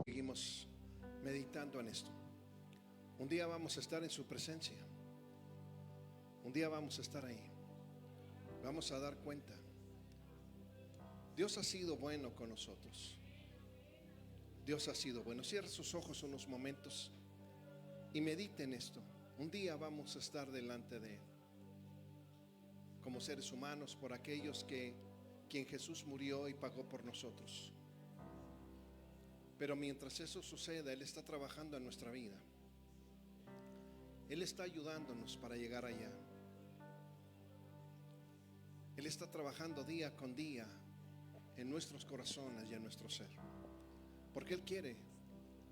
Seguimos meditando en esto. Un día vamos a estar en su presencia. Un día vamos a estar ahí. Vamos a dar cuenta. Dios ha sido bueno con nosotros. Dios ha sido bueno. Cierre sus ojos unos momentos y medite en esto. Un día vamos a estar delante de Él como seres humanos, por aquellos quien Jesús murió y pagó por nosotros. Pero mientras eso suceda, Él está trabajando en nuestra vida. Él está ayudándonos para llegar allá. Él está trabajando día con día en nuestros corazones y en nuestro ser, porque Él quiere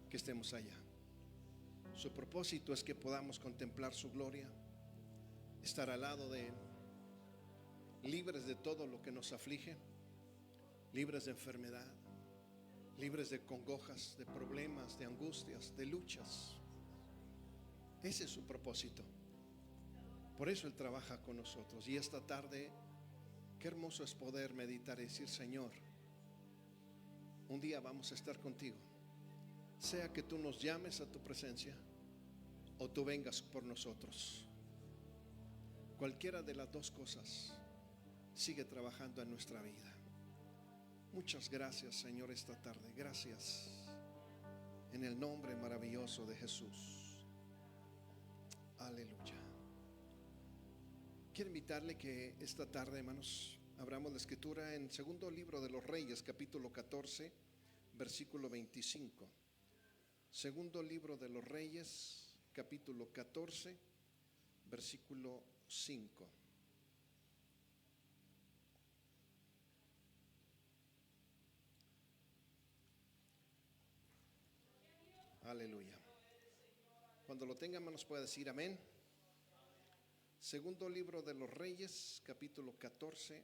que estemos allá. Su propósito es que podamos contemplar su gloria, estar al lado de Él, libres de todo lo que nos aflige, libres de enfermedad, libres de congojas, de problemas, de angustias, de luchas. Ese es su propósito. Por eso Él trabaja con nosotros. Y esta tarde, qué hermoso es poder meditar y decir: Señor, un día vamos a estar contigo. Sea que tú nos llames a tu presencia o tú vengas por nosotros. Cualquiera de las dos cosas sigue trabajando en nuestra vida. Muchas gracias, Señor, esta tarde. Gracias en el nombre maravilloso de Jesús. Aleluya. Quiero invitarle que esta tarde, hermanos, abramos la escritura en segundo libro de los Reyes, capítulo 14, versículo 25. Segundo libro de los Reyes, capítulo 14, versículo 5. Aleluya. Cuando lo tengan, hermanos, puede decir amén. Segundo libro de los Reyes, capítulo 14,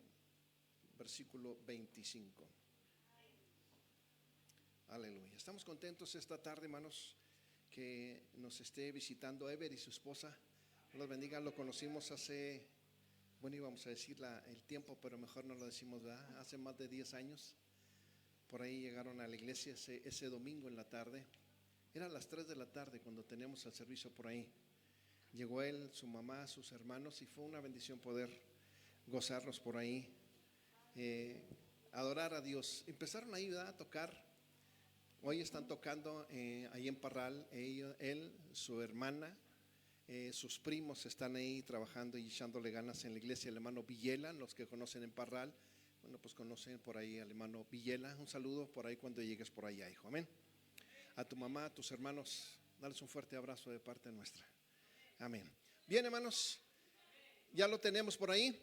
versículo 25. Aleluya. Estamos contentos esta tarde, hermanos, que nos esté visitando Ever y su esposa. Dios los bendiga. Lo conocimos hace, bueno, íbamos a decir el tiempo, pero mejor no lo decimos, ¿verdad? Hace más de 10 años. Por ahí llegaron a la iglesia ese domingo en la tarde. Eran las 3 de la tarde cuando teníamos el servicio por ahí. Llegó él, su mamá, sus hermanos, y fue una bendición poder gozarlos por ahí, adorar a Dios. Empezaron ahí, ¿verdad?, a tocar. Hoy están tocando ahí en Parral. Él, su hermana, sus primos están ahí trabajando y echándole ganas en la iglesia. El hermano Villela, los que conocen en Parral, bueno, pues conocen por ahí al hermano Villela. Un saludo por ahí cuando llegues por allá, hijo. Amén. A tu mamá, a tus hermanos, dales un fuerte abrazo de parte nuestra. Amén. Bien, hermanos, ya lo tenemos por ahí.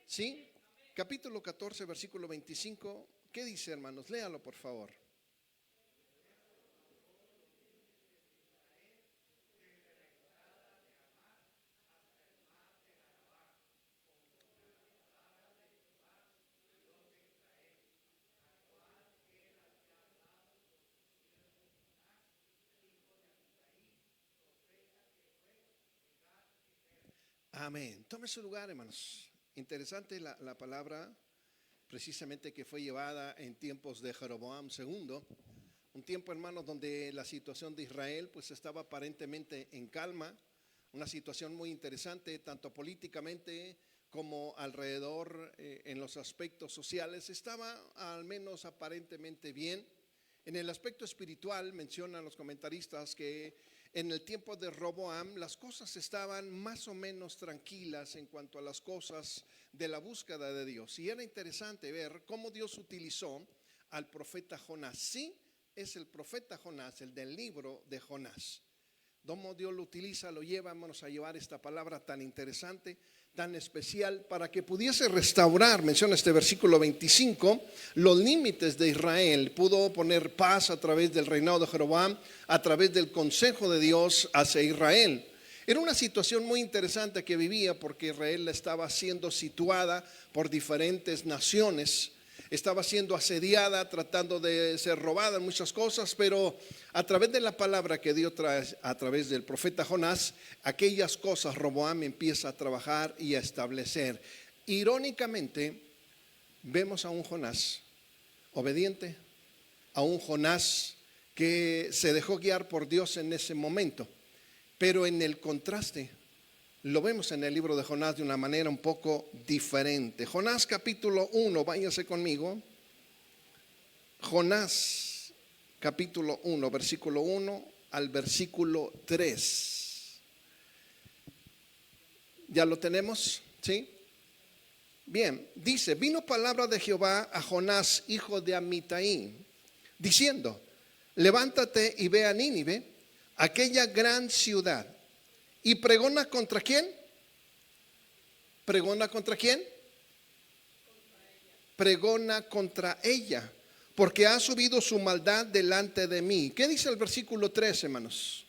¿Sí? Capítulo 14, versículo 25. ¿Qué dice, hermanos? Léalo, por favor. Amén. Tome su lugar, hermanos. Interesante la palabra, precisamente, que fue llevada en tiempos de Jeroboam II. Un tiempo, hermanos, donde la situación de Israel pues estaba aparentemente en calma. Una situación muy interesante, tanto políticamente como alrededor en los aspectos sociales. Estaba al menos aparentemente bien. En el aspecto espiritual, mencionan los comentaristas que en el tiempo de Roboam las cosas estaban más o menos tranquilas en cuanto a las cosas de la búsqueda de Dios. Y era interesante ver cómo Dios utilizó al profeta Jonás. Sí, es el profeta Jonás, el del libro de Jonás. Cómo Dios lo utiliza, lo lleva, hermanos, a llevar esta palabra tan interesante, tan especial, para que pudiese restaurar, menciona este versículo 25, los límites de Israel. Pudo poner paz a través del reinado de Jeroboam, a través del consejo de Dios hacia Israel. Era una situación muy interesante que vivía, porque Israel estaba siendo situada por diferentes naciones. estaba siendo asediada, tratando de ser robada en muchas cosas, pero a través de la palabra que Dios trae a través del profeta Jonás, aquellas cosas Roboam empieza a trabajar y a establecer. Irónicamente, vemos a un Jonás obediente, a un Jonás que se dejó guiar por Dios en ese momento, pero en el contraste lo vemos en el libro de Jonás de una manera un poco diferente. Jonás capítulo 1, váyase conmigo. Jonás capítulo 1, versículo 1 al versículo 3. ¿Ya lo tenemos? ¿Sí? Bien, dice, vino palabra de Jehová a Jonás, hijo de Amitai, diciendo, levántate y ve a Nínive, aquella gran ciudad, y pregona contra quién. ¿Pregona contra quién? Pregona contra ella, porque ha subido su maldad delante de mí. ¿Qué dice el versículo 3, hermanos?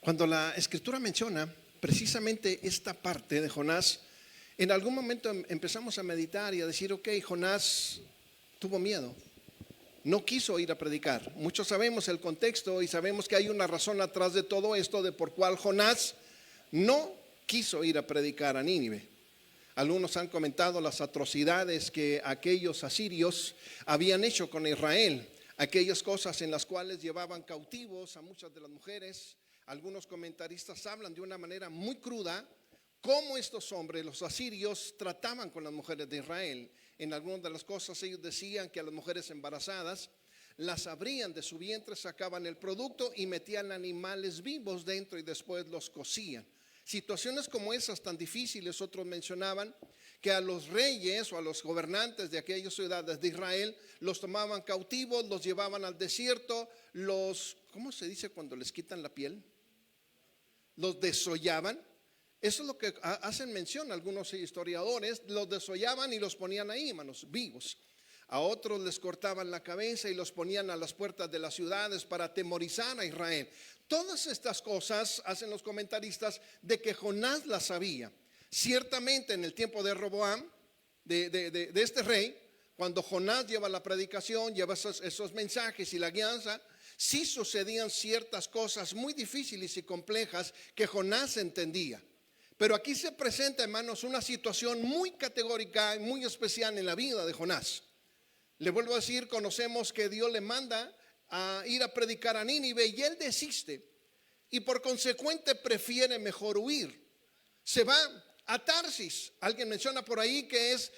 Cuando la escritura menciona precisamente esta parte de Jonás, en algún momento empezamos a meditar y a decir, ok, Jonás tuvo miedo, no quiso ir a predicar. Muchos sabemos el contexto y sabemos que hay una razón atrás de todo esto de por cuál Jonás no quiso ir a predicar a Nínive. Algunos han comentado las atrocidades que aquellos asirios habían hecho con Israel, aquellas cosas en las cuales llevaban cautivos a muchas de las mujeres. Algunos comentaristas hablan de una manera muy cruda cómo estos hombres, los asirios, trataban con las mujeres de Israel. En algunas de las cosas ellos decían que a las mujeres embarazadas las abrían de su vientre, sacaban el producto y metían animales vivos dentro y después los cocían. Situaciones como esas tan difíciles, otros mencionaban que a los reyes o a los gobernantes de aquellas ciudades de Israel los tomaban cautivos, los llevaban al desierto, ¿cómo se dice cuando les quitan la piel? Los desollaban. Eso es lo que hacen mención algunos historiadores, los desollaban y los ponían ahí, hermanos, vivos. A otros les cortaban la cabeza y los ponían a las puertas de las ciudades para atemorizar a Israel. Todas estas cosas hacen los comentaristas de que Jonás las sabía. Ciertamente en el tiempo de Roboam, de este rey, cuando Jonás lleva la predicación, lleva esos mensajes y la guianza, sí sucedían ciertas cosas muy difíciles y complejas que Jonás entendía. Pero aquí se presenta, hermanos, una situación muy categórica y muy especial en la vida de Jonás. Le vuelvo a decir, conocemos que Dios le manda a ir a predicar a Nínive y él desiste y por consecuente prefiere mejor huir. Se va a Tarsis. Alguien menciona por ahí que es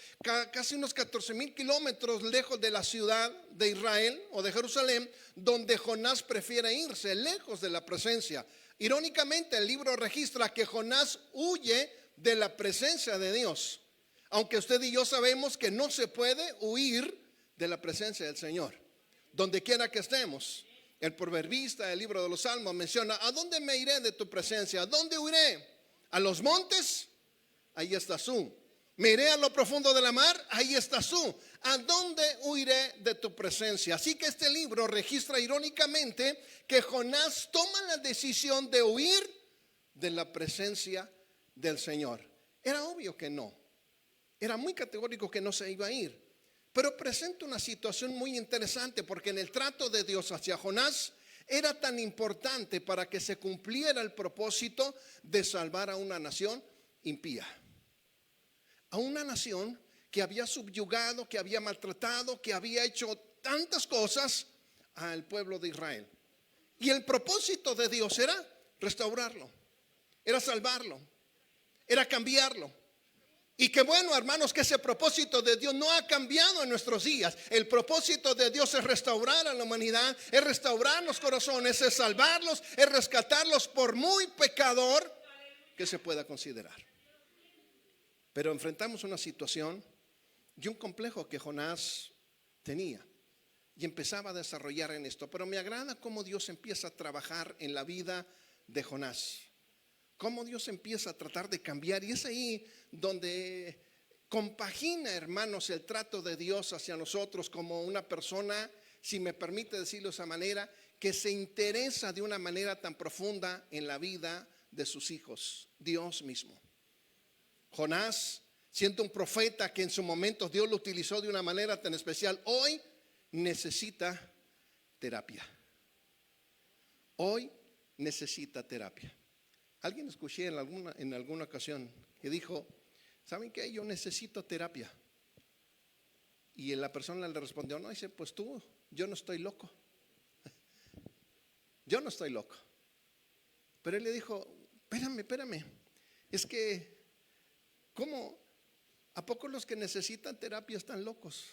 casi unos 14,000 kilómetros lejos de la ciudad de Israel o de Jerusalén, donde Jonás prefiere irse, lejos de la presencia. Irónicamente, el libro registra que Jonás huye de la presencia de Dios, aunque usted y yo sabemos que no se puede huir de la presencia del Señor, donde quiera que estemos. El proverbista del libro de los Salmos menciona: ¿a dónde me iré de tu presencia? ¿A dónde huiré? ¿A los montes? Ahí estás tú. ¿Me iré a lo profundo de la mar? Ahí estás tú. ¿A dónde huiré de tu presencia? Así que este libro registra irónicamente que Jonás toma la decisión de huir de la presencia del Señor. Era obvio que no. Era muy categórico que no se iba a ir. Pero presenta una situación muy interesante, porque en el trato de Dios hacia Jonás era tan importante para que se cumpliera el propósito de salvar a una nación impía, a una nación que había subyugado, que había maltratado, que había hecho tantas cosas al pueblo de Israel. Y el propósito de Dios era restaurarlo, era salvarlo, era cambiarlo. Y qué bueno, hermanos, que ese propósito de Dios no ha cambiado en nuestros días. El propósito de Dios es restaurar a la humanidad, es restaurar los corazones, es salvarlos, es rescatarlos por muy pecador que se pueda considerar. Pero enfrentamos una situación y un complejo que Jonás tenía y empezaba a desarrollar en esto. Pero me agrada cómo Dios empieza a trabajar en la vida de Jonás. cómo Dios empieza a tratar de cambiar. Y es ahí donde compagina, hermanos, el trato de Dios hacia nosotros como una persona, si me permite decirlo de esa manera, que se interesa de una manera tan profunda en la vida de sus hijos, Dios mismo. Jonás, siendo un profeta que en su momento Dios lo utilizó de una manera tan especial, hoy necesita terapia. Hoy necesita terapia. Alguien escuché en alguna ocasión que dijo: ¿saben qué? Yo necesito terapia. Y la persona le respondió: no, dice, pues tú, yo no estoy loco. Yo no estoy loco. Pero él le dijo: espérame. Es que, ¿cómo? ¿A poco los que necesitan terapia están locos?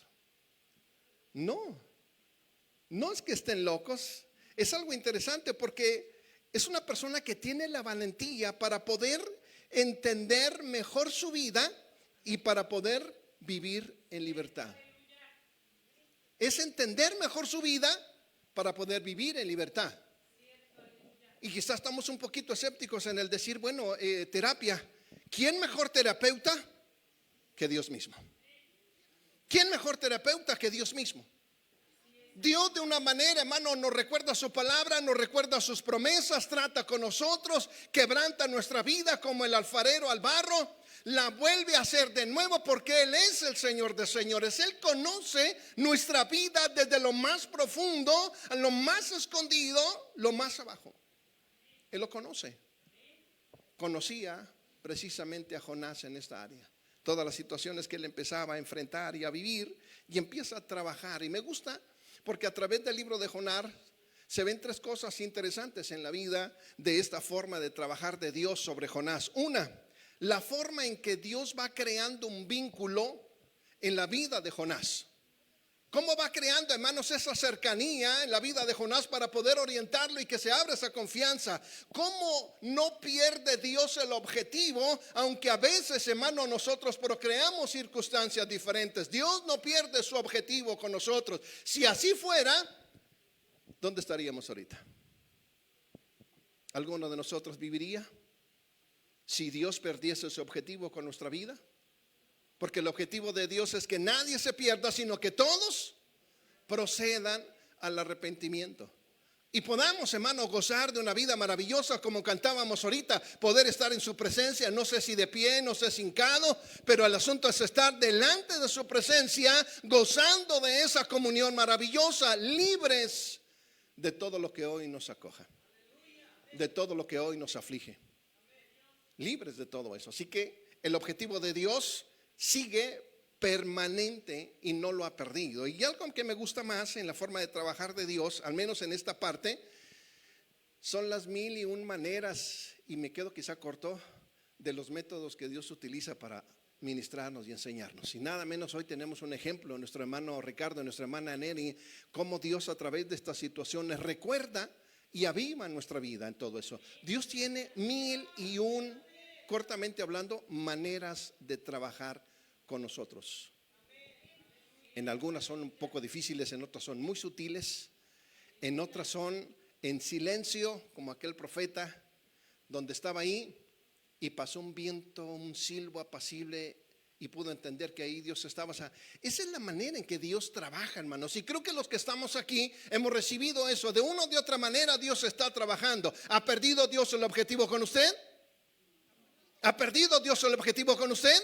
No es que estén locos. Es algo interesante porque es una persona que tiene la valentía para poder entender mejor su vida y para poder vivir en libertad. Es entender mejor su vida para poder vivir en libertad. Y quizás estamos un poquito escépticos en el decir, bueno, terapia. ¿Quién mejor terapeuta que Dios mismo? ¿Quién mejor terapeuta que Dios mismo? Dios de una manera, hermano, nos recuerda su palabra, nos recuerda sus promesas, trata con nosotros, quebranta nuestra vida como el alfarero al barro, la vuelve a hacer de nuevo porque Él es el Señor de señores. Él conoce nuestra vida desde lo más profundo, a lo más escondido, lo más abajo. Él lo conoce. Conocía precisamente a Jonás en esta área. Todas las situaciones que él empezaba a enfrentar y a vivir, y empieza a trabajar. Y me gusta porque a través del libro de Jonás se ven tres cosas interesantes en la vida de esta forma de trabajar de Dios sobre Jonás. Una, la forma en que Dios va creando un vínculo en la vida de Jonás. ¿Cómo va creando, hermanos, esa cercanía en la vida de Jonás para poder orientarlo y que se abra esa confianza? ¿Cómo no pierde Dios el objetivo? Aunque a veces, hermanos, nosotros procreamos circunstancias diferentes. Dios no pierde su objetivo con nosotros. Si así fuera, ¿dónde estaríamos ahorita? ¿Alguno de nosotros viviría si Dios perdiese su objetivo con nuestra vida? Porque el objetivo de Dios es que nadie se pierda, sino que todos procedan al arrepentimiento. Y podamos, hermano, gozar de una vida maravillosa como cantábamos ahorita, poder estar en su presencia, no sé si de pie, no sé si hincado, pero el asunto es estar delante de su presencia, gozando de esa comunión maravillosa, libres de todo lo que hoy nos acoja, de todo lo que hoy nos aflige, libres de todo eso. Así que el objetivo de Dios sigue permanente y no lo ha perdido. Y algo que me gusta más en la forma de trabajar de Dios, al menos en esta parte, son las 1001 maneras, y me quedo quizá corto, de los métodos que Dios utiliza para ministrarnos y enseñarnos. Y nada menos hoy tenemos un ejemplo, nuestro hermano Ricardo, nuestra hermana Neri, cómo Dios a través de estas situaciones recuerda y aviva nuestra vida en todo eso. Dios tiene 1001, cortamente hablando, maneras de trabajar con nosotros. En algunas son un poco difíciles, en otras son muy sutiles, en otras son en silencio, como aquel profeta donde estaba ahí y pasó un viento, un silbo apacible y pudo entender que ahí Dios estaba. O sea, esa es la manera en que Dios trabaja, hermanos, y creo que los que estamos aquí hemos recibido eso. De una o de otra manera Dios está trabajando. ¿Ha perdido Dios el objetivo con usted? ¿Ha perdido Dios el objetivo con usted?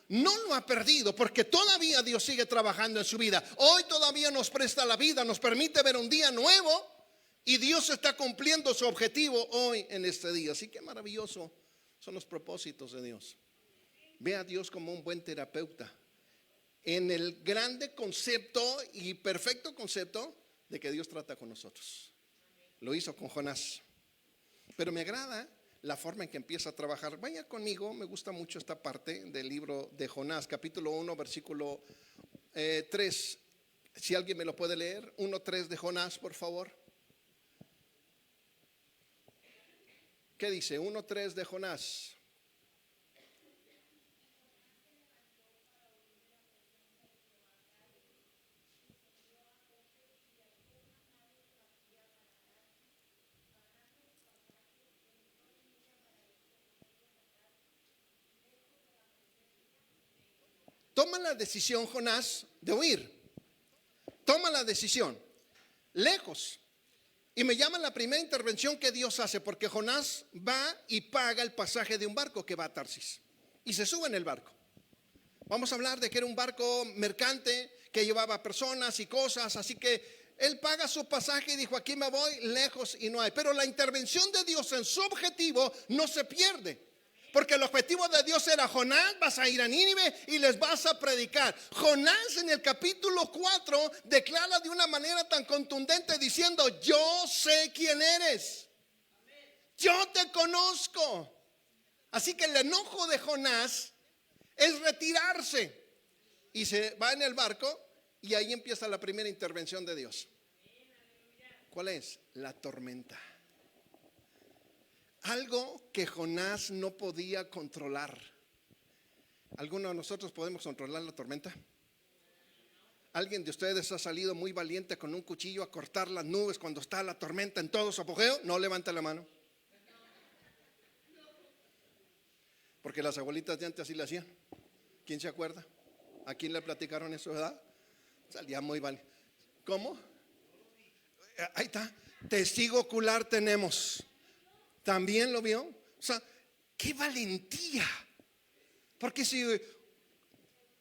No lo ha perdido, porque todavía Dios sigue trabajando en su vida. Hoy todavía nos presta la vida, nos permite ver un día nuevo, y Dios está cumpliendo su objetivo hoy en este día. Así que maravilloso son los propósitos de Dios. Ve a Dios como un buen terapeuta en el grande concepto y perfecto concepto de que Dios trata con nosotros. Lo hizo con Jonás. Pero me agrada la forma en que empieza a trabajar. Vaya conmigo, me gusta mucho esta parte del libro de Jonás, capítulo 1, versículo 3. Si alguien me lo puede leer, 1:3 de Jonás, por favor. ¿Qué dice? 1:3 de Jonás. toma la decisión Jonás de huir. Toma la decisión, lejos. Y me llama la primera intervención que Dios hace, porque Jonás va y paga el pasaje de un barco que va a Tarsis. Y se sube en el barco. Vamos a hablar de que era un barco mercante que llevaba personas y cosas, así que él paga su pasaje y dijo: aquí me voy, lejos y no hay. Pero la intervención de Dios en su objetivo no se pierde. Porque el objetivo de Dios era: Jonás, vas a ir a Nínive y les vas a predicar. Jonás en el capítulo 4 declara de una manera tan contundente diciendo: yo sé quién eres, yo te conozco. Así que el enojo de Jonás es retirarse y se va en el barco, y ahí empieza la primera intervención de Dios. ¿Cuál es? La tormenta. Algo que Jonás no podía controlar. ¿Alguno de nosotros podemos controlar la tormenta? ¿Alguien de ustedes ha salido muy valiente con un cuchillo a cortar las nubes cuando está la tormenta en todo su apogeo? No levante la mano. Porque las abuelitas de antes así lo hacían. ¿Quién se acuerda? ¿A quién le platicaron eso, verdad? Salía muy valiente. ¿Cómo? Ahí está. Testigo ocular tenemos. ¿También lo vio? O sea, qué valentía. Porque si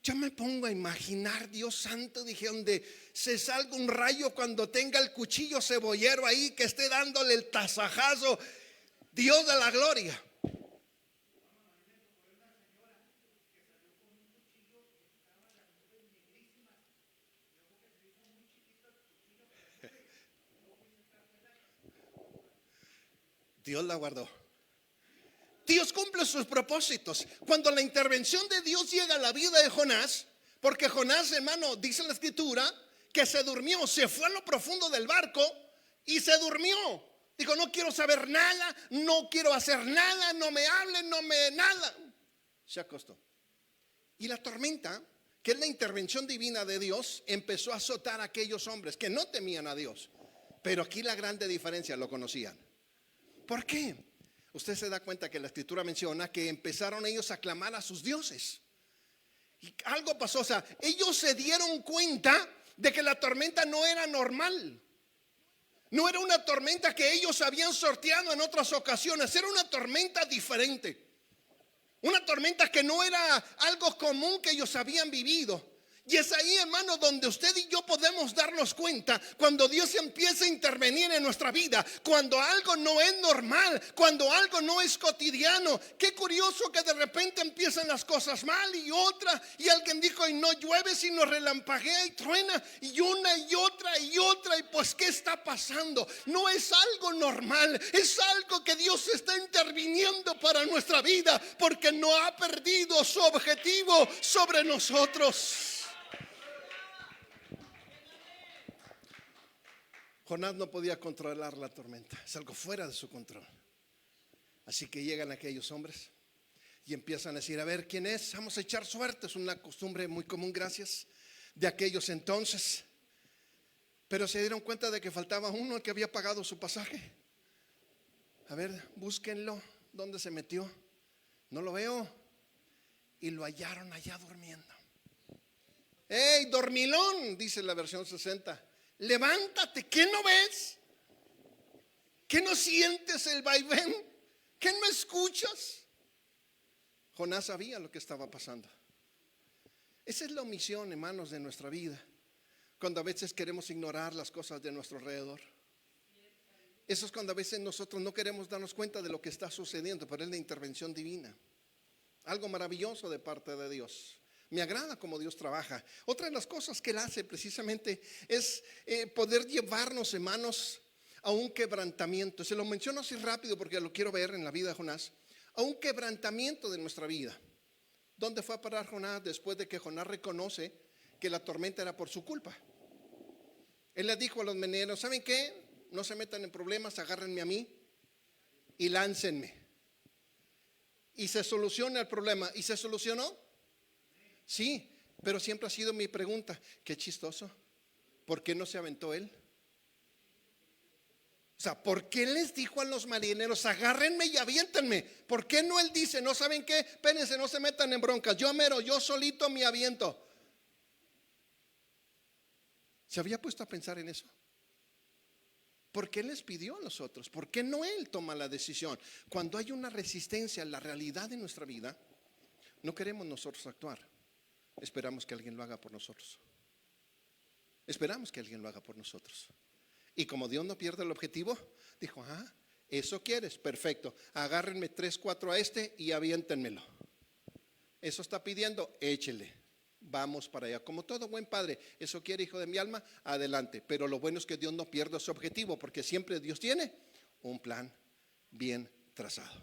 yo me pongo a imaginar, Dios santo, dije, donde se salga un rayo cuando tenga el cuchillo cebollero ahí, que esté dándole el tasajazo, Dios de la gloria. Dios la guardó. Dios cumple sus propósitos. Cuando la intervención de Dios llega a la vida de Jonás, porque Jonás, hermano, dice la escritura que se durmió, se fue a lo profundo del barco y se durmió. Dijo: no quiero saber nada, no quiero hacer nada, no me hablen, no me nada. Se acostó. Y la tormenta, que es la intervención divina de Dios, empezó a azotar a aquellos hombres que no temían a Dios. Pero aquí la grande diferencia: lo conocían. ¿Por qué? Usted se da cuenta que la escritura menciona que empezaron ellos a clamar a sus dioses. Y algo pasó, o sea, ellos se dieron cuenta de que la tormenta no era normal. No era una tormenta que ellos habían sorteado en otras ocasiones, era una tormenta diferente. Una tormenta que no era algo común que ellos habían vivido. Y es ahí, hermano, donde usted y yo podemos darnos cuenta cuando Dios empieza a intervenir en nuestra vida, cuando algo no es normal, cuando algo no es cotidiano. Qué curioso que de repente empiezan las cosas mal y otra, y alguien dijo: y no llueve sino relampaguea y truena, y una y otra y otra, y pues ¿qué está pasando? No es algo normal, es algo que Dios está interviniendo para nuestra vida, porque no ha perdido su objetivo sobre nosotros. Jonás no podía controlar la tormenta, es algo fuera de su control. Así que llegan aquellos hombres y empiezan a decir: a ver, ¿quién es? Vamos a echar suerte. Es una costumbre muy común, gracias, de aquellos entonces. Pero se dieron cuenta de que faltaba uno, el que había pagado su pasaje. A ver, búsquenlo. ¿Dónde se metió? No lo veo. Y lo hallaron allá durmiendo. ¡Ey, dormilón! Dice la versión 60. Levántate, ¿qué no ves? ¿Qué no sientes el vaivén? ¿Qué no escuchas? Jonás sabía lo que estaba pasando. Esa es la omisión, hermanos, de nuestra vida. Cuando a veces queremos ignorar las cosas de nuestro alrededor. Eso es cuando a veces nosotros no queremos darnos cuenta de lo que está sucediendo, pero es la intervención divina. Algo maravilloso de parte de Dios. Me agrada cómo Dios trabaja. Otra de las cosas que Él hace precisamente es poder llevarnos, hermanos, a un quebrantamiento. Se lo menciono así rápido porque lo quiero ver en la vida de Jonás. A un quebrantamiento de nuestra vida. ¿Dónde fue a parar Jonás después de que Jonás reconoce que la tormenta era por su culpa? Él le dijo a los meneros: ¿saben qué? No se metan en problemas, agárrenme a mí y láncenme. Y se soluciona el problema. ¿Y se solucionó? Sí, pero siempre ha sido mi pregunta: qué chistoso, ¿por qué no se aventó él? O sea, ¿por qué les dijo a los marineros, agárrenme y aviéntenme? ¿Por qué no él dice, no saben qué? Espérense, no se metan en broncas, yo solito me aviento? ¿Se había puesto a pensar en eso? ¿Por qué les pidió a los otros? ¿Por qué no él toma la decisión? Cuando hay una resistencia a la realidad de nuestra vida, no queremos nosotros actuar. Esperamos que alguien lo haga por nosotros. Esperamos que alguien lo haga por nosotros. Y como Dios no pierde el objetivo, dijo, eso quieres, perfecto. Agárrenme 3, 4 a este y aviéntenmelo. Eso está pidiendo, échele. Vamos para allá. Como todo buen padre, eso quiere, hijo de mi alma, adelante. Pero lo bueno es que Dios no pierde su objetivo, porque siempre Dios tiene un plan bien trazado.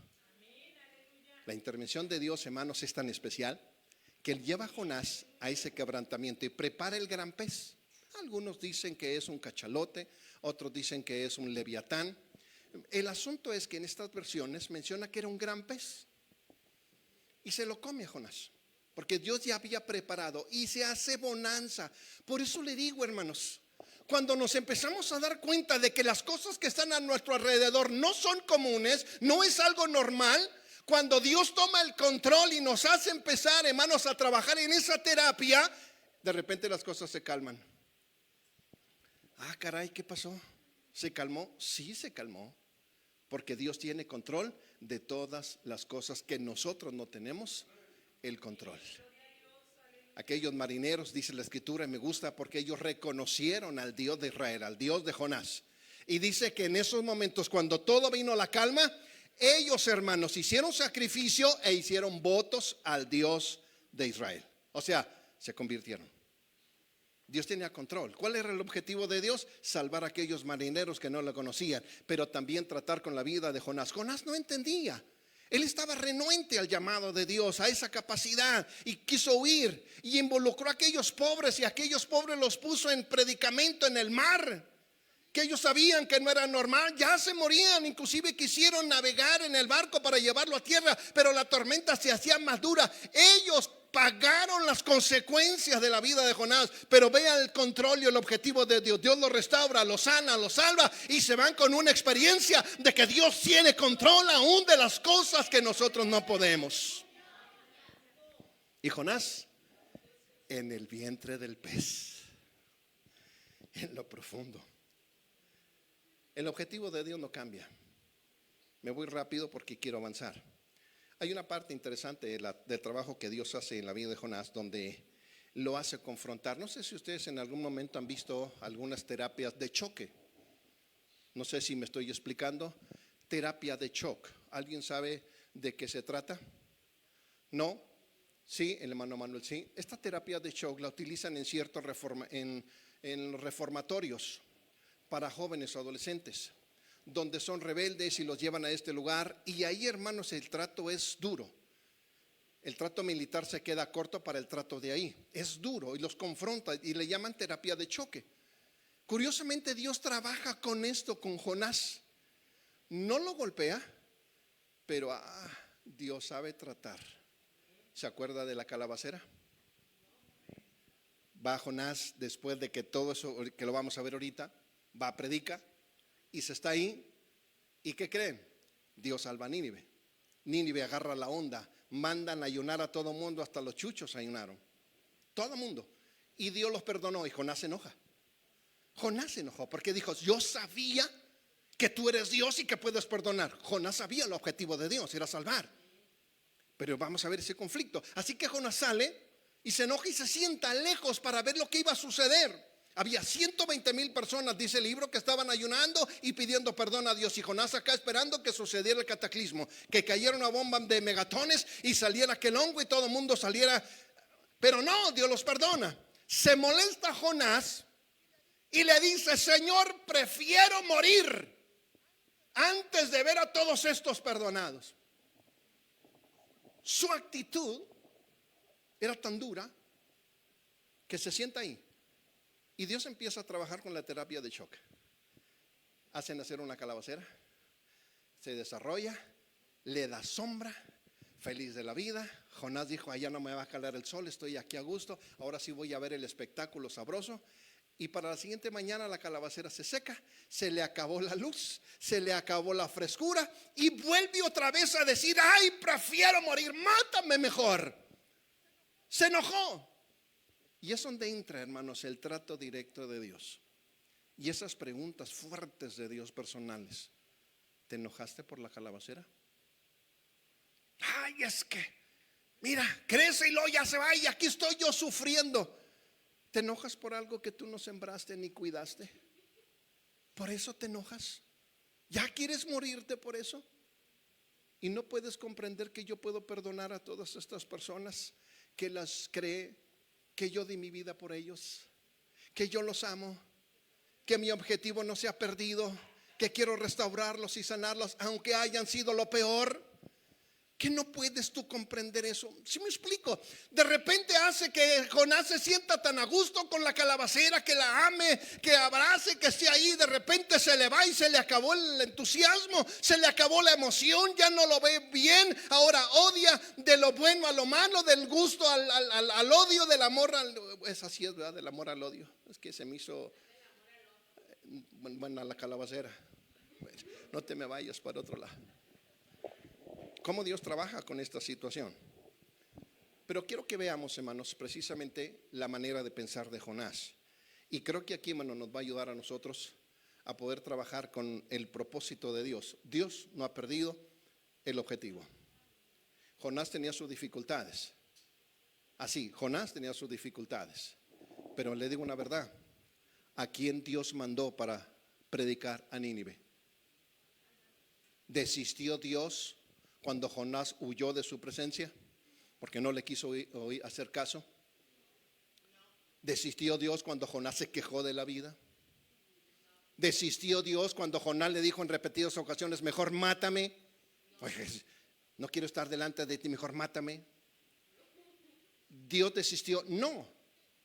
La intervención de Dios, hermanos, es tan especial que Él lleva a Jonás a ese quebrantamiento y prepara el gran pez. Algunos dicen que es un cachalote, otros dicen que es un leviatán. El asunto es que en estas versiones menciona que era un gran pez y se lo come a Jonás, porque Dios ya había preparado y se hace bonanza. Por eso le digo, hermanos, cuando nos empezamos a dar cuenta de que las cosas que están a nuestro alrededor no son comunes, no es algo normal, cuando Dios toma el control y nos hace empezar, hermanos, a trabajar en esa terapia, de repente las cosas se calman. Caray, ¿qué pasó? ¿Se calmó? Sí, se calmó, porque Dios tiene control de todas las cosas que nosotros no tenemos el control. Aquellos marineros, dice la escritura, y me gusta porque ellos reconocieron al Dios de Israel, al Dios de Jonás. Y dice que en esos momentos, cuando todo vino a la calma, ellos, hermanos, hicieron sacrificio e hicieron votos al Dios de Israel. O sea, se convirtieron. Dios tenía control. ¿Cuál era el objetivo de Dios? Salvar a aquellos marineros que no lo conocían, pero también tratar con la vida de Jonás. Jonás no entendía. Él estaba renuente al llamado de Dios, a esa capacidad, y quiso huir y involucró a aquellos pobres, y a aquellos pobres los puso en predicamento en el mar, que ellos sabían que no era normal, ya se morían, inclusive quisieron navegar en el barco para llevarlo a tierra, pero la tormenta se hacía más dura. Ellos pagaron las consecuencias de la vida de Jonás, pero vean el control y el objetivo de Dios. Dios lo restaura, lo sana, lo salva, y se van con una experiencia de que Dios tiene control aún de las cosas que nosotros no podemos. Y Jonás en el vientre del pez, en lo profundo. El objetivo de Dios no cambia. Me voy rápido porque quiero avanzar. Hay una parte interesante del trabajo que Dios hace en la vida de Jonás, donde lo hace confrontar. No sé si ustedes en algún momento han visto algunas terapias de choque. No sé si me estoy explicando. Terapia de shock. ¿Alguien sabe de qué se trata? ¿No? Sí, el hermano Manuel, sí. Esta terapia de shock la utilizan en ciertos en reformatorios para jóvenes o adolescentes, donde son rebeldes y los llevan a este lugar. Y ahí, hermanos, el trato es duro. El trato militar se queda corto para el trato de ahí. Es duro y los confronta y le llaman terapia de choque. Curiosamente, Dios trabaja con esto, con Jonás. No lo golpea, pero Dios sabe tratar. ¿Se acuerda de la calabacera? Va Jonás, después de que todo eso, que lo vamos a ver ahorita, va a predicar y se está ahí. ¿Y qué creen? Dios salva a Nínive. Nínive agarra la onda, mandan a ayunar a todo mundo, hasta los chuchos ayunaron, todo mundo, y Dios los perdonó. Y Jonás se enoja. Jonás se enojó porque dijo: yo sabía que tú eres Dios y que puedes perdonar. Jonás sabía el objetivo de Dios, era salvar. Pero vamos a ver ese conflicto. Así que Jonás sale y se enoja y se sienta lejos para ver lo que iba a suceder. Había 120,000 personas, dice el libro, que estaban ayunando y pidiendo perdón a Dios. Y Jonás acá esperando que sucediera el cataclismo, que cayera una bomba de megatones y saliera aquel hongo y todo el mundo saliera. Pero no, Dios los perdona. Se molesta Jonás y le dice: Señor, prefiero morir antes de ver a todos estos perdonados. Su actitud era tan dura que se sienta ahí. Y Dios empieza a trabajar con la terapia de shock. Hacen hacer una calabacera, se desarrolla, le da sombra, feliz de la vida. Jonás dijo: allá no me va a calar el sol, estoy aquí a gusto, ahora sí voy a ver el espectáculo sabroso. Y para la siguiente mañana la calabacera se seca, se le acabó la luz, se le acabó la frescura y vuelve otra vez a decir: ay, prefiero morir, mátame mejor. Se enojó. Y es donde entra, hermanos, el trato directo de Dios y esas preguntas fuertes de Dios personales. ¿Te enojaste por la calabacera? Ay, es que, mira, crece y luego ya se va y aquí estoy yo sufriendo. ¿Te enojas por algo que tú no sembraste ni cuidaste? ¿Por eso te enojas? ¿Ya quieres morirte por eso? Y no puedes comprender que yo puedo perdonar a todas estas personas, que las creé, que yo di mi vida por ellos, que yo los amo, que mi objetivo no se ha perdido, que quiero restaurarlos y sanarlos aunque hayan sido lo peor. ¿Que no puedes tú comprender eso? ¿Sí me explico? De repente hace que Jonás se sienta tan a gusto con la calabacera, que la ame, que abrace, que esté ahí. De repente se le va y se le acabó el entusiasmo, se le acabó la emoción, ya no lo ve bien. Ahora odia, de lo bueno a lo malo, del gusto al odio, del amor es así, es verdad, del amor al odio. Es que se me hizo bueno a la calabacera. No te me vayas para otro lado. Cómo Dios trabaja con esta situación. Pero quiero que veamos, hermanos, precisamente la manera de pensar de Jonás. Y creo que aquí, hermano, nos va a ayudar a nosotros a poder trabajar con el propósito de Dios. Dios no ha perdido el objetivo. Jonás tenía sus dificultades. Así, Jonás tenía sus dificultades. Pero le digo una verdad: ¿a quién Dios mandó para predicar a Nínive? ¿Desistió Dios cuando Jonás huyó de su presencia porque no le quiso hacer caso? ¿Desistió Dios cuando Jonás se quejó de la vida? ¿Desistió Dios cuando Jonás le dijo en repetidas ocasiones: mejor mátame? Pues, no quiero estar delante de ti, mejor mátame. ¿Dios desistió? No.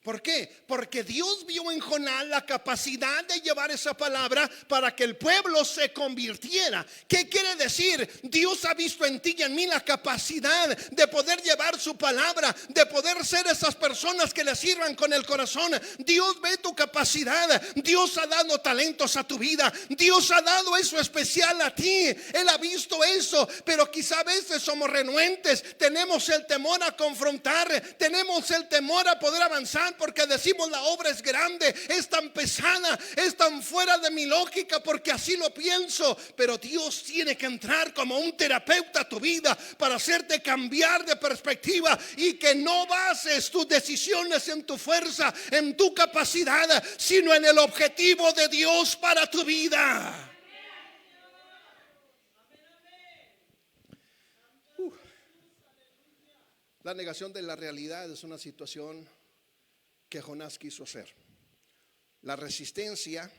¿Por qué? Porque Dios vio en Jonás la capacidad de llevar esa palabra para que el pueblo se convirtiera. ¿Qué quiere decir? Dios ha visto en ti y en mí la capacidad de poder llevar su palabra, de poder ser esas personas que le sirvan con el corazón. Dios ve tu capacidad. Dios ha dado talentos a tu vida. Dios ha dado eso especial a ti. Él ha visto eso, pero quizá a veces somos renuentes. Tenemos el temor a confrontar, tenemos el temor a poder avanzar, porque decimos: la obra es grande, es tan pesada, es tan fuera de mi lógica, porque así lo pienso. Pero Dios tiene que entrar como un terapeuta a tu vida para hacerte cambiar de perspectiva y que no bases tus decisiones en tu fuerza, en tu capacidad, sino en el objetivo de Dios para tu vida. La negación de la realidad es una situación que Jonás quiso hacer. La resistencia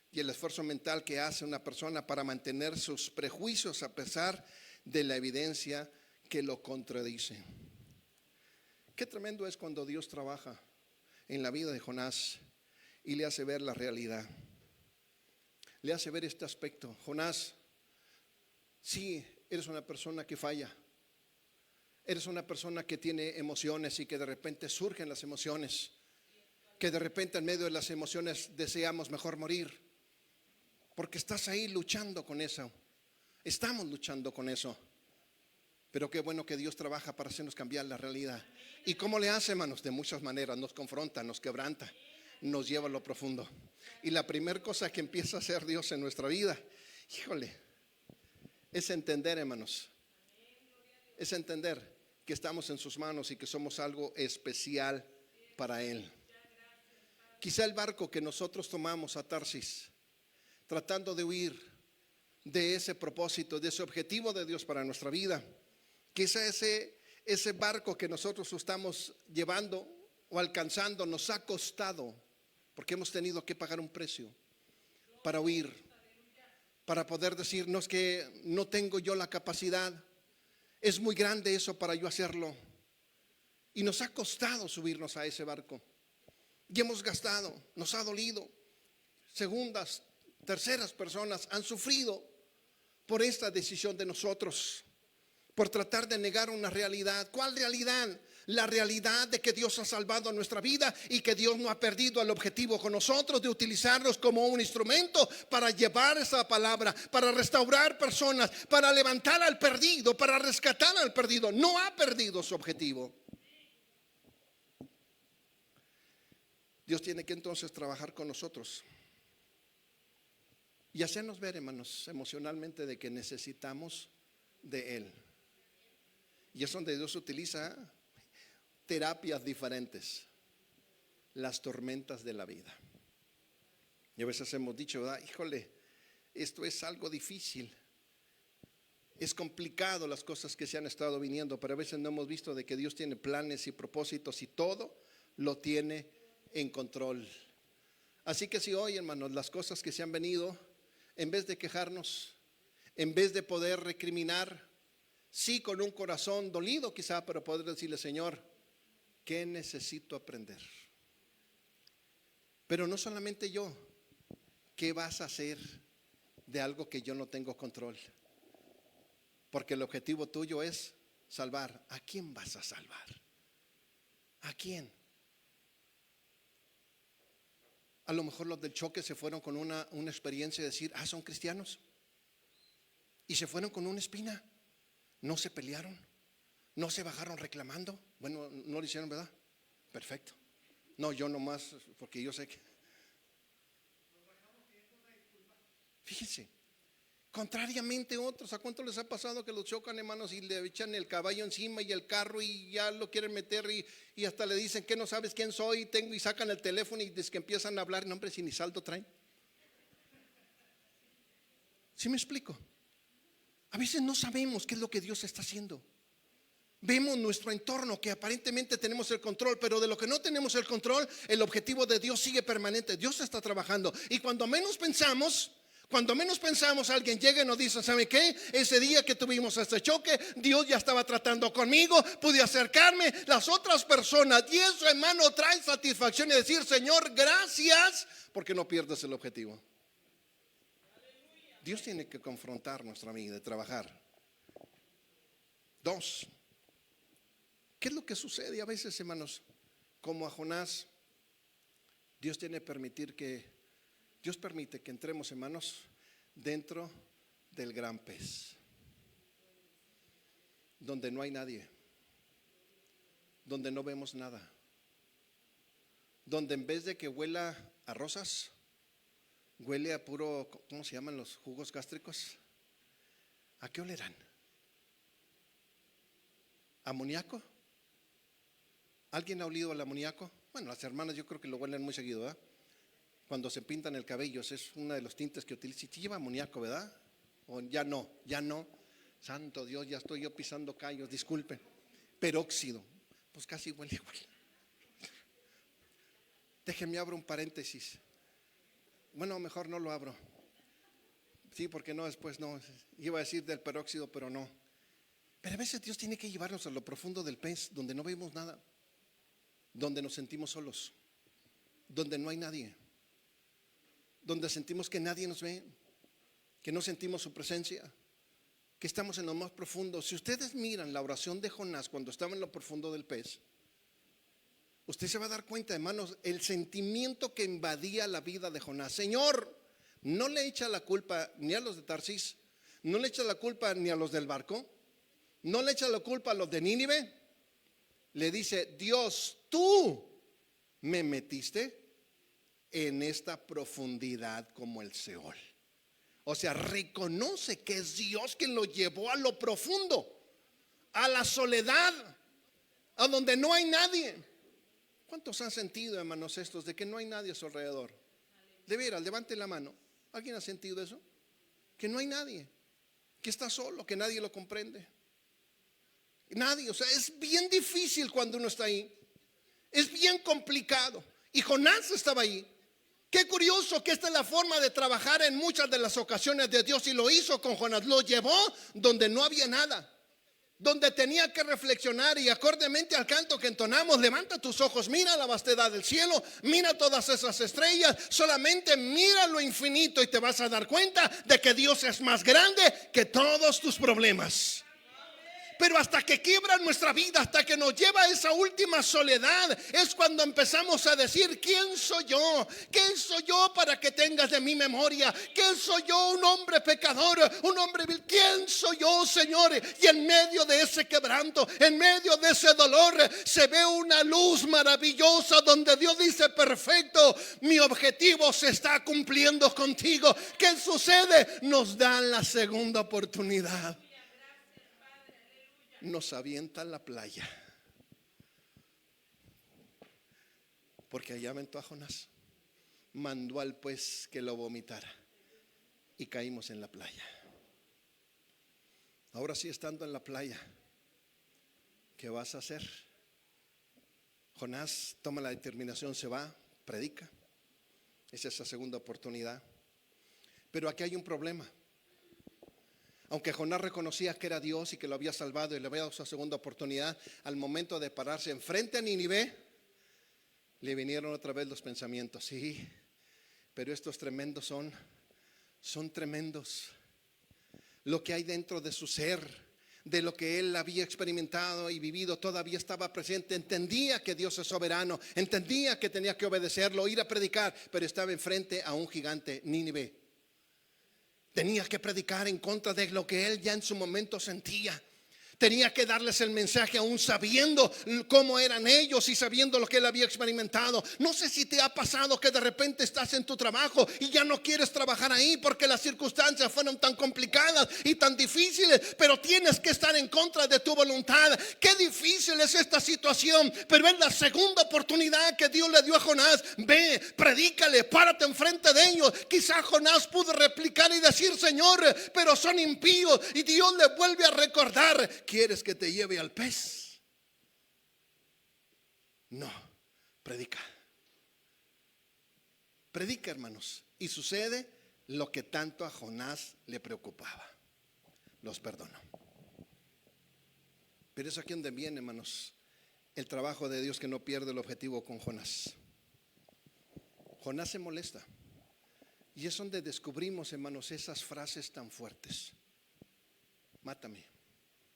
y el esfuerzo mental que hace una persona para mantener sus prejuicios a pesar de la evidencia que lo contradice. Qué tremendo es cuando Dios trabaja en la vida de Jonás y le hace ver la realidad. Le hace ver este aspecto. Jonás, sí, eres una persona que falla. Eres una persona que tiene emociones y que de repente surgen las emociones, que de repente en medio de las emociones deseamos mejor morir, porque estás ahí luchando con eso. Estamos luchando con eso. Pero qué bueno que Dios trabaja para hacernos cambiar la realidad. ¿Y cómo le hace, hermanos? De muchas maneras. Nos confronta, nos quebranta, nos lleva a lo profundo. Y la primera cosa que empieza a hacer Dios en nuestra vida, híjole, es entender, hermanos, es entender que estamos en sus manos y que somos algo especial para Él. Quizá el barco que nosotros tomamos a Tarsis, tratando de huir de ese propósito, de ese objetivo de Dios para nuestra vida, quizá ese barco que nosotros estamos llevando o alcanzando nos ha costado, porque hemos tenido que pagar un precio para huir, para poder decir: no, es que no tengo yo la capacidad. Es muy grande eso para yo hacerlo. Y nos ha costado subirnos a ese barco. Y hemos gastado, nos ha dolido. Segundas, terceras personas han sufrido por esta decisión de nosotros, por tratar de negar una realidad. ¿Cuál realidad? la realidad de que Dios ha salvado nuestra vida y que Dios no ha perdido el objetivo con nosotros de utilizarnos como un instrumento para llevar esa palabra, para restaurar personas, para levantar al perdido, para rescatar al perdido. No ha perdido su objetivo. Dios tiene que entonces trabajar con nosotros y hacernos ver, hermanos, emocionalmente de que necesitamos de Él. Y es donde Dios utiliza terapias diferentes, las tormentas de la vida. Y a veces hemos dicho, híjole, esto es algo difícil, es complicado las cosas que se han estado viniendo, pero a veces no hemos visto de que Dios tiene planes y propósitos y todo lo tiene en control. Así que si hoy, hermanos, las cosas que se han venido, en vez de quejarnos, en vez de poder recriminar, sí con un corazón dolido quizá, pero poder decirle, Señor, ¿qué necesito aprender? Pero no solamente yo, ¿qué vas a hacer de algo que yo no tengo control? Porque el objetivo tuyo es salvar. ¿A quién vas a salvar? ¿A quién? A lo mejor los del choque se fueron con una experiencia de decir, son cristianos. Y se fueron con una espina. No se pelearon, no se bajaron reclamando. Bueno, no lo hicieron, ¿verdad? Perfecto. No, yo nomás, porque yo sé que. Fíjense, contrariamente a otros, ¿a cuánto les ha pasado que los chocan, hermanos, y le echan el caballo encima y el carro y ya lo quieren meter y hasta le dicen que no sabes quién soy, tengo, y sacan el teléfono y desde que empiezan a hablar, no, hombre, si ni saldo traen. ¿Sí me explico? A veces no sabemos qué es lo que Dios está haciendo. Vemos nuestro entorno que aparentemente tenemos el control, pero de lo que no tenemos el control, el objetivo de Dios sigue permanente. Dios está trabajando. Y cuando menos pensamos, alguien llega y nos dice, ¿sabe qué? Ese día que tuvimos este choque, Dios ya estaba tratando conmigo, pude acercarme. Las otras personas, y eso, hermano, trae satisfacción y decir, Señor, gracias, porque no pierdes el objetivo. Dios tiene que confrontar nuestra vida y trabajar. 2. ¿Qué es lo que sucede a veces, hermanos? Como a Jonás, Dios permite que entremos, hermanos, dentro del gran pez, donde no hay nadie, donde no vemos nada, donde en vez de que huela a rosas, huele a puro, ¿cómo se llaman los jugos gástricos? ¿A qué olerán? ¿Amoníaco? ¿Alguien ha olido el amoníaco? Bueno, las hermanas yo creo que lo huelen muy seguido, ¿verdad? Cuando se pintan el cabello, es uno de los tintes que utilizan. Sí lleva amoníaco, ¿verdad? O ya no. Santo Dios, ya estoy yo pisando callos, disculpen. Peróxido, pues casi huele igual. Déjenme abro un paréntesis. Bueno, mejor no lo abro. Sí, porque no, después no. Iba a decir del peróxido, pero no. Pero a veces Dios tiene que llevarnos a lo profundo del pez, donde no vemos nada, donde nos sentimos solos, donde no hay nadie, donde sentimos que nadie nos ve, que no sentimos su presencia, que estamos en lo más profundo. Si ustedes miran la oración de Jonás cuando estaba en lo profundo del pez, usted se va a dar cuenta, hermanos, el sentimiento que invadía la vida de Jonás. Señor, no le echa la culpa ni a los de Tarsis, no le echa la culpa ni a los del barco, no le echa la culpa a los de Nínive. Le dice, Dios, tú me metiste en esta profundidad como el Seol. O sea, reconoce que es Dios quien lo llevó a lo profundo, a la soledad, a donde no hay nadie. ¿Cuántos han sentido, hermanos, estos de que no hay nadie a su alrededor? De veras, levante la mano. ¿Alguien ha sentido eso? Que no hay nadie, que está solo, que nadie lo comprende. Nadie, o sea, es bien difícil cuando uno está ahí. Es bien complicado. Y Jonás estaba ahí. Qué curioso que esta es la forma de trabajar en muchas de las ocasiones de Dios, y lo hizo con Jonás. Lo llevó donde no había nada, donde tenía que reflexionar, y acordemente al canto que entonamos, levanta tus ojos, mira la vastedad del cielo, mira todas esas estrellas, solamente mira lo infinito y te vas a dar cuenta de que Dios es más grande que todos tus problemas. Pero hasta que quiebra nuestra vida, hasta que nos lleva a esa última soledad, es cuando empezamos a decir: ¿quién soy yo? ¿Quién soy yo para que tengas de mi memoria? ¿Quién soy yo? Un hombre pecador, un hombre vil. ¿Quién soy yo, Señor? Y en medio de ese quebranto, en medio de ese dolor, se ve una luz maravillosa donde Dios dice: perfecto, mi objetivo se está cumpliendo contigo. ¿Qué sucede? Nos dan la segunda oportunidad. Nos avienta a la playa, porque allá aventó a Jonás. Mandó al pez que lo vomitara y caímos en la playa. Ahora sí, estando en la playa, ¿qué vas a hacer? Jonás toma la determinación, se va, predica. Esa es la segunda oportunidad. Pero aquí hay un problema. Aunque Jonás reconocía que era Dios y que lo había salvado y le había dado su segunda oportunidad, al momento de pararse enfrente a Nínive, le vinieron otra vez los pensamientos: sí, pero estos tremendos son tremendos. Lo que hay dentro de su ser, de lo que él había experimentado y vivido, todavía estaba presente. Entendía que Dios es soberano, entendía que tenía que obedecerlo, ir a predicar, pero estaba enfrente a un gigante, Nínive. Tenía que predicar en contra de lo que él ya en su momento sentía. Tenía que darles el mensaje aún sabiendo cómo eran ellos y sabiendo lo que él había experimentado. No sé si te ha pasado que de repente estás en tu trabajo y ya no quieres trabajar ahí porque las circunstancias fueron tan complicadas y tan difíciles, pero tienes que estar en contra de tu voluntad. Qué difícil es esta situación, pero es la segunda oportunidad que Dios le dio a Jonás. Ve, predícale, párate enfrente de ellos. Quizá Jonás pudo replicar y decir: Señor, pero son impíos. Y Dios le vuelve a recordar: ¿quieres que te lleve al pez? No, predica. Predica, hermanos. Y sucede lo que tanto a Jonás le preocupaba: los perdonó. Pero es aquí donde viene, hermanos, el trabajo de Dios, que no pierde el objetivo con Jonás. Jonás se molesta. Y es donde descubrimos, hermanos, esas frases tan fuertes: mátame,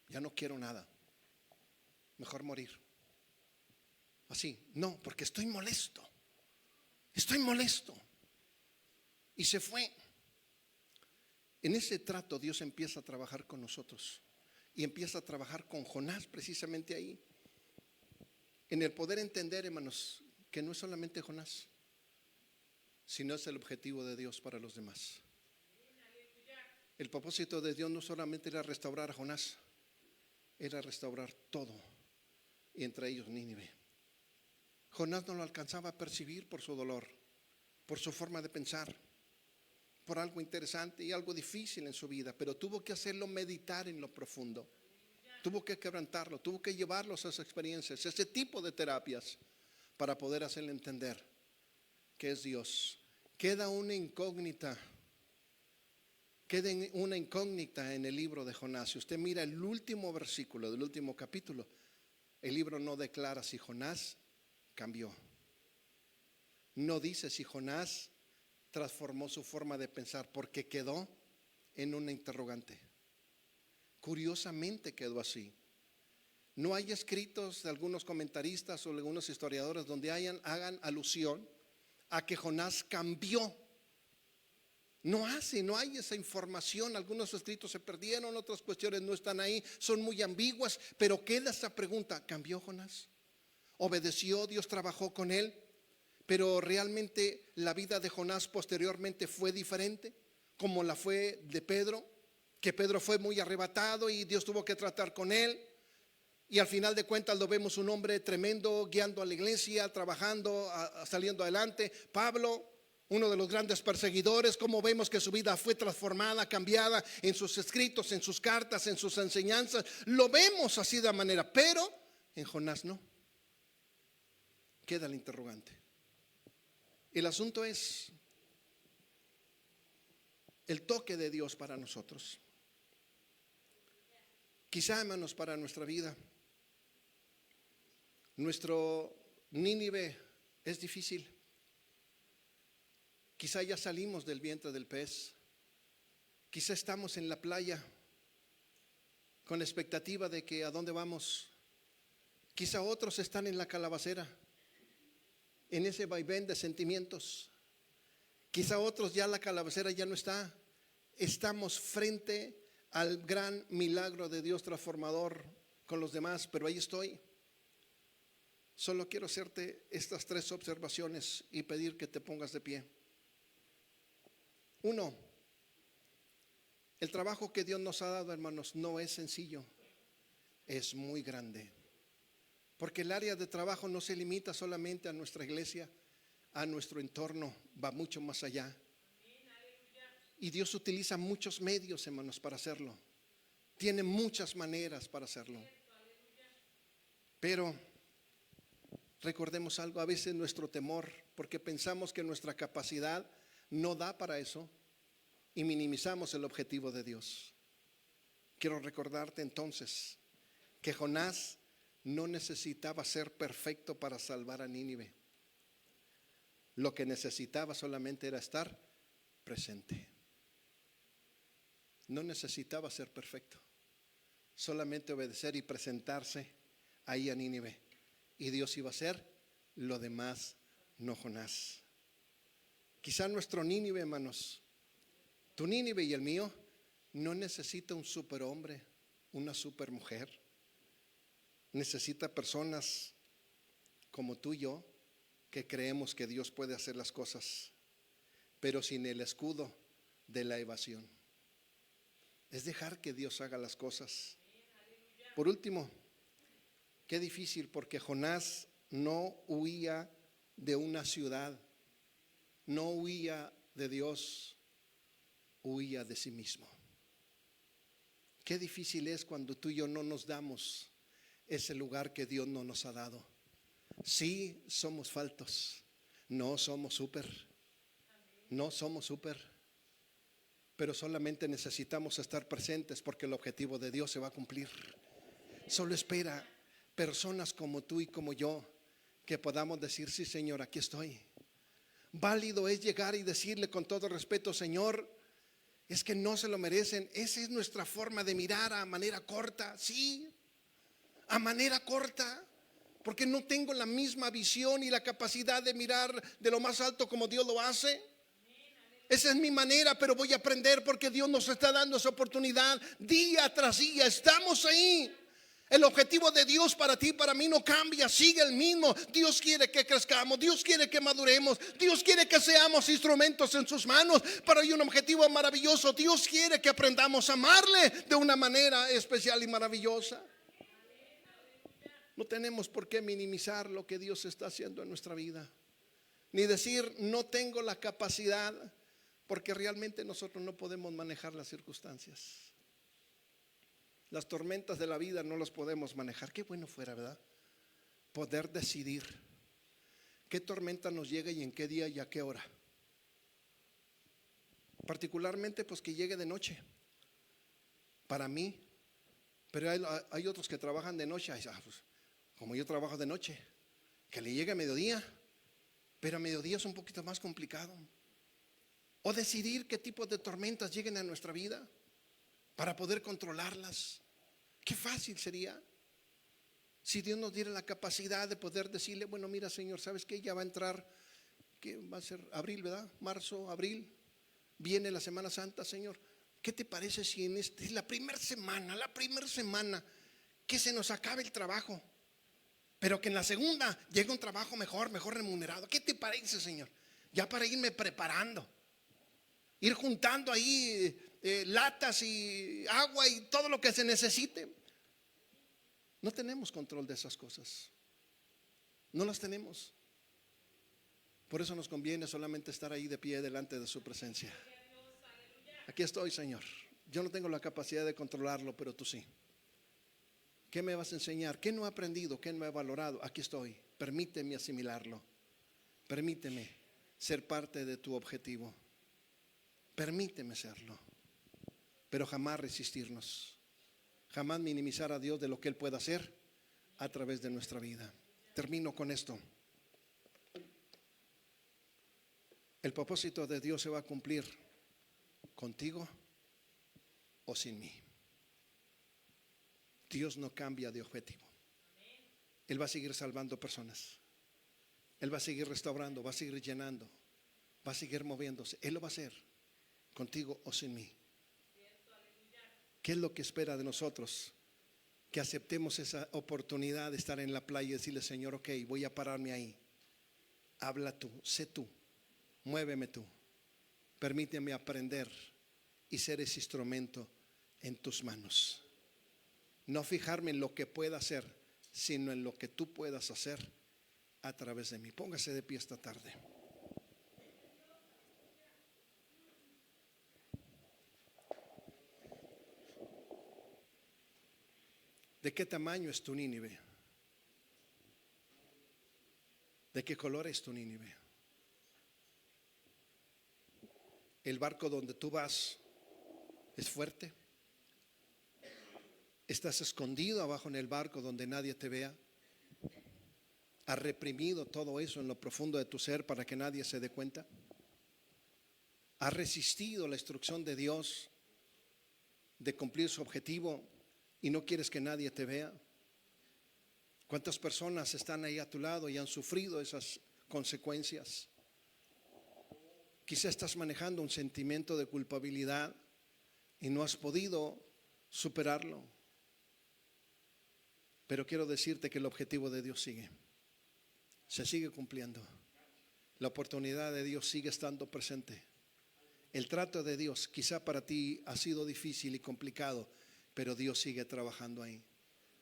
ya no quiero nada, mejor morir. Así, no, porque estoy molesto. Y se fue. En ese trato Dios empieza a trabajar con nosotros. Y empieza a trabajar con Jonás precisamente ahí. En el poder entender, hermanos, que no es solamente Jonás, sino es el objetivo de Dios para los demás. El propósito de Dios no solamente era restaurar a Jonás, era restaurar todo, y entre ellos Nínive. Jonás no lo alcanzaba a percibir por su dolor, por su forma de pensar, por algo interesante y algo difícil en su vida, pero tuvo que hacerlo meditar en lo profundo. Tuvo que quebrantarlo, tuvo que llevarlo a esas experiencias, ese tipo de terapias, para poder hacerle entender que es Dios. Queda una incógnita en el libro de Jonás. Si usted mira el último versículo del último capítulo, el libro no declara si Jonás cambió. No dice si Jonás transformó su forma de pensar, porque quedó en una interrogante. Curiosamente quedó así. No hay escritos de algunos comentaristas o algunos historiadores donde hagan alusión a que Jonás cambió. No hay esa información. Algunos escritos se perdieron, otras cuestiones no están ahí, son muy ambiguas, pero queda esa pregunta: ¿cambió Jonás? ¿Obedeció? ¿Dios trabajó con él? Pero realmente la vida de Jonás posteriormente fue diferente, como la fue de Pedro, que Pedro fue muy arrebatado y Dios tuvo que tratar con él. Y al final de cuentas lo vemos un hombre tremendo, guiando a la iglesia, trabajando, saliendo adelante. Pablo, uno de los grandes perseguidores, como vemos que su vida fue transformada, cambiada en sus escritos, en sus cartas, en sus enseñanzas. Lo vemos así de manera, pero en Jonás no. Queda el interrogante. El asunto es el toque de Dios para nosotros. Quizá, hermanos, para nuestra vida, nuestro Nínive es difícil. Quizá ya salimos del vientre del pez. Quizá estamos en la playa. con la expectativa de que a dónde vamos. Quizá otros están en la calabacera, en ese vaivén de sentimientos. Quizá otros ya la calabacera ya no está. Estamos frente al gran milagro de Dios transformador con los demás, pero ahí estoy. Solo quiero hacerte estas 3 observaciones y pedir que te pongas de pie. 1, el trabajo que Dios nos ha dado, hermanos, no es sencillo, es muy grande. Porque el área de trabajo no se limita solamente a nuestra iglesia, a nuestro entorno, va mucho más allá. Y Dios utiliza muchos medios, hermanos, para hacerlo. Tiene muchas maneras para hacerlo. Pero recordemos algo, a veces nuestro temor, porque pensamos que nuestra capacidad no da para eso y minimizamos el objetivo de Dios. Quiero recordarte entonces que Jonás no necesitaba ser perfecto para salvar a Nínive. Lo que necesitaba solamente era estar presente. No necesitaba ser perfecto, solamente obedecer y presentarse ahí a Nínive. Y Dios iba a hacer lo demás, no Jonás. Quizá nuestro Nínive, hermanos, tu Nínive y el mío, no necesita un superhombre, una supermujer. Necesita personas como tú y yo, que creemos que Dios puede hacer las cosas, pero sin el escudo de la evasión. Es dejar que Dios haga las cosas. Por último, qué difícil, porque Jonás no huía de una ciudad, no huía de Dios, huía de sí mismo. Qué difícil es cuando tú y yo no nos damos ese lugar que Dios no nos ha dado. Sí, somos faltos, no somos súper, pero solamente necesitamos estar presentes, porque el objetivo de Dios se va a cumplir. Solo espera personas como tú y como yo, que podamos decir: sí, Señor, aquí estoy. Válido es llegar y decirle con todo respeto: Señor, es que no se lo merecen. Esa es nuestra forma de mirar a manera corta, sí, a manera corta, porque no tengo la misma visión y la capacidad de mirar de lo más alto como Dios lo hace. Esa es mi manera, pero voy a aprender, porque Dios nos está dando esa oportunidad día tras día. Estamos ahí. El objetivo de Dios para ti y para mí no cambia, sigue el mismo. Dios quiere que crezcamos, Dios quiere que maduremos, Dios quiere que seamos instrumentos en sus manos, pero hay un objetivo maravilloso. Dios quiere que aprendamos a amarle de una manera especial y maravillosa. No tenemos por qué minimizar lo que Dios está haciendo en nuestra vida, ni decir no tengo la capacidad, porque realmente nosotros no podemos manejar las circunstancias. Las tormentas de la vida no las podemos manejar. Qué bueno fuera, ¿verdad? Poder decidir qué tormenta nos llega y en qué día y a qué hora. Particularmente pues que llegue de noche, para mí. Pero hay otros que trabajan de noche. Pues, como yo trabajo de noche, que le llegue a mediodía. Pero a mediodía es un poquito más complicado. O decidir qué tipo de tormentas lleguen a nuestra vida para poder controlarlas. Qué fácil sería si Dios nos diera la capacidad de poder decirle: bueno, mira, Señor, ¿sabes qué? Ya va a entrar, ¿qué va a ser? Abril, ¿verdad? Marzo, abril. Viene la Semana Santa, Señor. ¿Qué te parece si en la primera semana que se nos acabe el trabajo, pero que en la segunda llegue un trabajo mejor remunerado? ¿Qué te parece, Señor? Ya para irme preparando, ir juntando ahí latas y agua y todo lo que se necesite. No tenemos control de esas cosas, no las tenemos. Por eso nos conviene solamente estar ahí de pie delante de su presencia. Aquí estoy, Señor. Yo no tengo la capacidad de controlarlo, pero tú sí. ¿Qué me vas a enseñar? ¿Qué no he aprendido? ¿Qué no he valorado? Aquí estoy. Permíteme asimilarlo. Permíteme ser parte de tu objetivo. Permíteme serlo. Pero jamás resistirnos, jamás minimizar a Dios de lo que Él pueda hacer a través de nuestra vida. Termino con esto. El propósito de Dios se va a cumplir contigo o sin mí. Dios no cambia de objetivo. Él va a seguir salvando personas. Él va a seguir restaurando, va a seguir llenando, va a seguir moviéndose. Él lo va a hacer, contigo o sin mí. ¿Qué es lo que espera de nosotros? Que aceptemos esa oportunidad de estar en la playa y decirle: Señor, ok, voy a pararme ahí. Habla tú, sé tú, muéveme tú. Permíteme aprender y ser ese instrumento en tus manos. No fijarme en lo que pueda hacer, sino en lo que tú puedas hacer a través de mí. Póngase de pie esta tarde. ¿De qué tamaño es tu Nínive? ¿De qué color es tu Nínive? ¿El barco donde tú vas es fuerte? ¿Estás escondido abajo en el barco donde nadie te vea? ¿Has reprimido todo eso en lo profundo de tu ser para que nadie se dé cuenta? ¿Has resistido la instrucción de Dios de cumplir su objetivo y no quieres que nadie te vea? ¿Cuántas personas están ahí a tu lado y han sufrido esas consecuencias? Quizá estás manejando un sentimiento de culpabilidad y no has podido superarlo. Pero quiero decirte que el objetivo de Dios sigue. Se sigue cumpliendo. La oportunidad de Dios sigue estando presente. El trato de Dios quizá para ti ha sido difícil y complicado, pero Dios sigue trabajando ahí.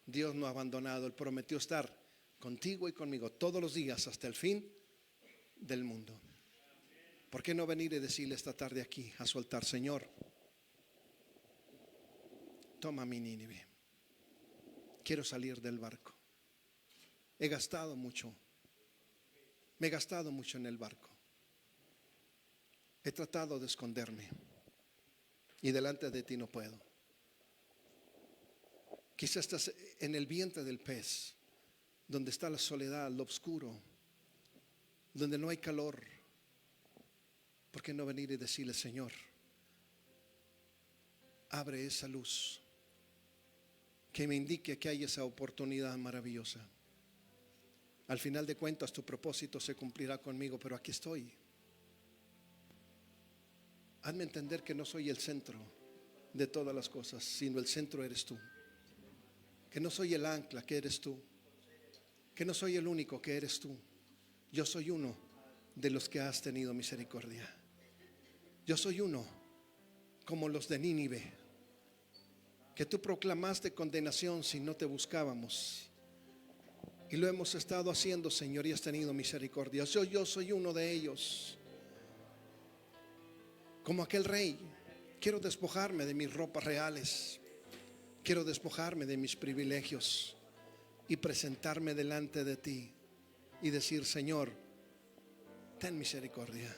Dios no ha abandonado. Él prometió estar contigo y conmigo todos los días hasta el fin del mundo. ¿Por qué no venir y decirle esta tarde aquí a soltar: Señor, toma mi Nínive, quiero salir del barco. He gastado mucho, me he gastado mucho en el barco. He tratado de esconderme y delante de ti no puedo. Quizás estás en el vientre del pez, donde está la soledad, lo oscuro, donde no hay calor. ¿Por qué no venir y decirle: Señor, abre esa luz que me indique que hay esa oportunidad maravillosa? Al final de cuentas tu propósito se cumplirá conmigo, pero aquí estoy. Hazme entender que no soy el centro de todas las cosas, sino el centro eres tú. Que no soy el ancla, que eres tú. Que no soy el único, que eres tú. Yo soy uno de los que has tenido misericordia. Yo soy uno como los de Nínive, que tú proclamaste condenación si no te buscábamos. Y lo hemos estado haciendo, Señor, y has tenido misericordia. Yo soy uno de ellos. Como aquel rey, quiero despojarme de mis ropas reales. Quiero despojarme de mis privilegios y presentarme delante de ti y decir: Señor, ten misericordia.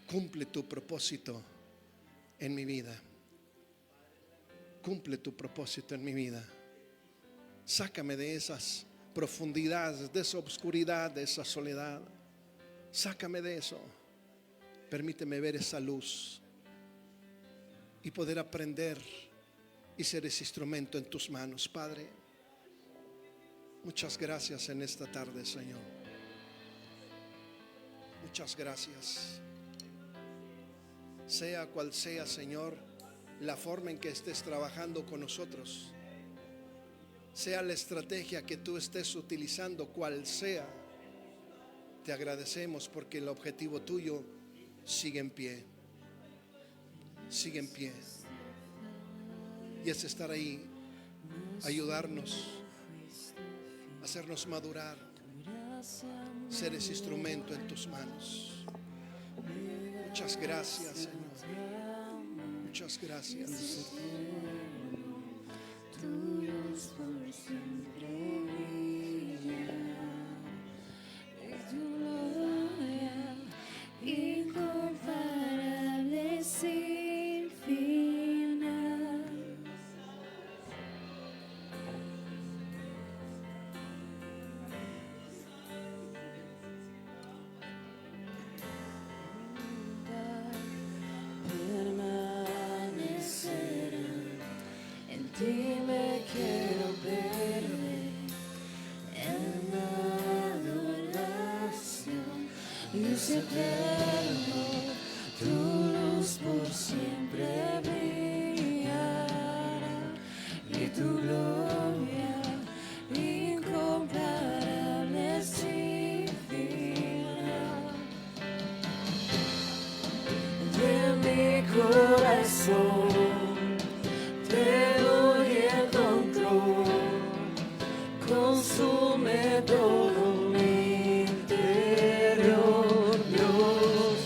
Cumple tu propósito en mi vida. Cumple tu propósito en mi vida. Sácame de esas profundidades, de esa oscuridad, de esa soledad. Sácame de eso. Permíteme ver esa luz y poder aprender y ser ese instrumento en tus manos, Padre. Muchas gracias en esta tarde, Señor. Muchas gracias. Sea cual sea, Señor, la forma en que estés trabajando con nosotros, sea la estrategia que tú estés utilizando, cual sea, te agradecemos porque el objetivo tuyo sigue en pie. Sigue en pie. Y es estar ahí, ayudarnos, hacernos madurar, ser ese instrumento en tus manos. Muchas gracias, Señor. Muchas gracias. Incomparable sin final. Permanecerán eterno, tu luz por siempre brillará, y tu gloria incomparable sin final. De mi corazón te doy el control, consume todo mi interior, Dios.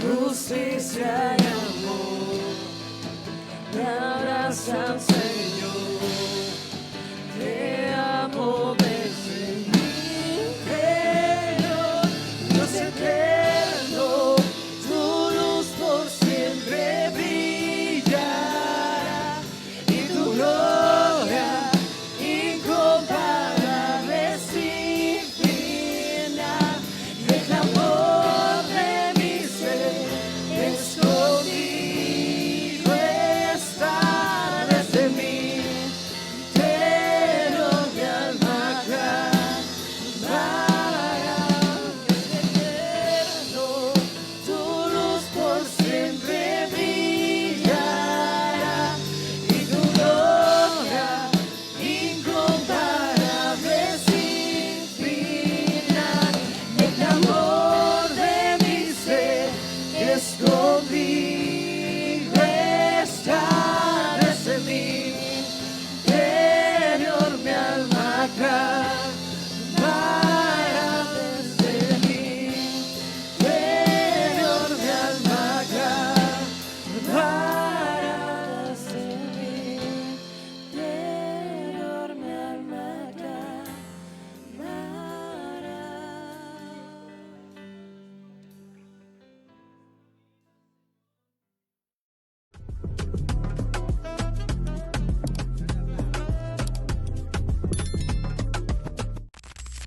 Justicia y amor me abrazan.